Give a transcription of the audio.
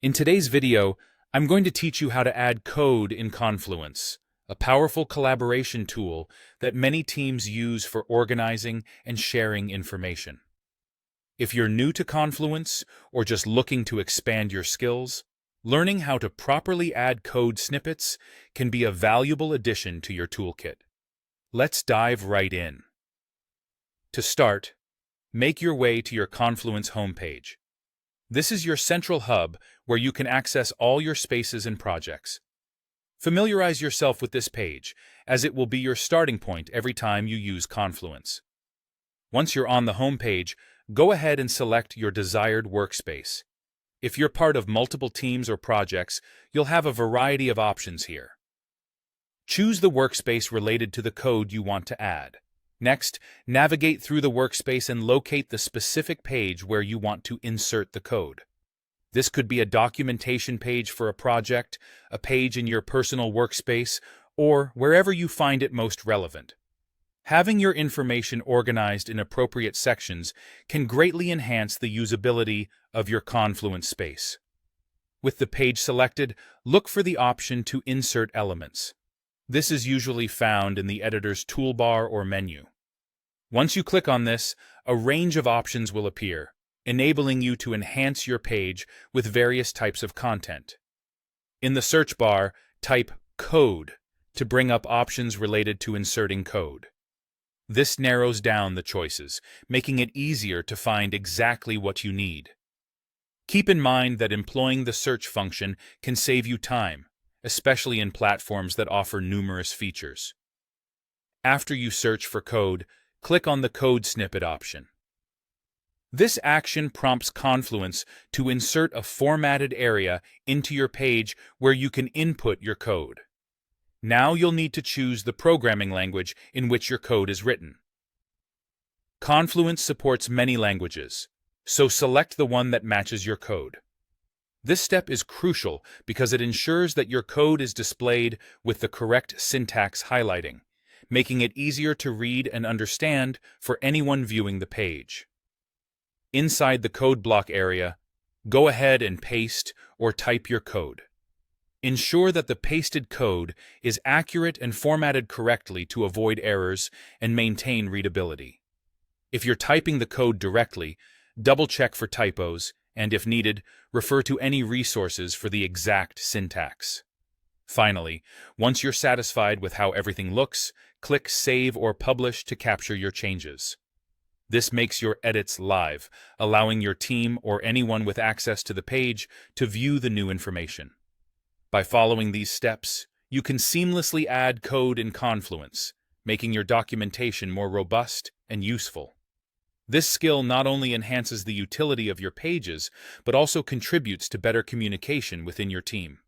In today's video, I'm going to teach you how to add code in Confluence, a powerful collaboration tool that many teams use for organizing and sharing information. If you're new to Confluence or just looking to expand your skills, learning how to properly add code snippets can be a valuable addition to your toolkit. Let's dive right in. To start, make your way to your Confluence homepage. This is your central hub where you can access all your spaces and projects. Familiarize yourself with this page, as it will be your starting point every time you use Confluence. Once you're on the homepage, go ahead and select your desired workspace. If you're part of multiple teams or projects, you'll have a variety of options here. Choose the workspace related to the code you want to add. Next, navigate through the workspace and locate the specific page where you want to insert the code. This could be a documentation page for a project, a page in your personal workspace, or wherever you find it most relevant. Having your information organized in appropriate sections can greatly enhance the usability of your Confluence space. With the page selected, look for the option to insert elements. This is usually found in the editor's toolbar or menu. Once you click on this, a range of options will appear, enabling you to enhance your page with various types of content. In the search bar, type "code" to bring up options related to inserting code. This narrows down the choices, making it easier to find exactly what you need. Keep in mind that employing the search function can save you time, especially in platforms that offer numerous features. After you search for code, click on the Code Snippet option. This action prompts Confluence to insert a formatted area into your page where you can input your code. Now you'll need to choose the programming language in which your code is written. Confluence supports many languages, so select the one that matches your code. This step is crucial because it ensures that your code is displayed with the correct syntax highlighting, making it easier to read and understand for anyone viewing the page. Inside the code block area, go ahead and paste or type your code. Ensure that the pasted code is accurate and formatted correctly to avoid errors and maintain readability. If you're typing the code directly, double-check for typos, and if needed, refer to any resources for the exact syntax. Finally, once you're satisfied with how everything looks, click Save or Publish to capture your changes. This makes your edits live, allowing your team or anyone with access to the page to view the new information. By following these steps, you can seamlessly add code in Confluence, making your documentation more robust and useful. This skill not only enhances the utility of your pages, but also contributes to better communication within your team.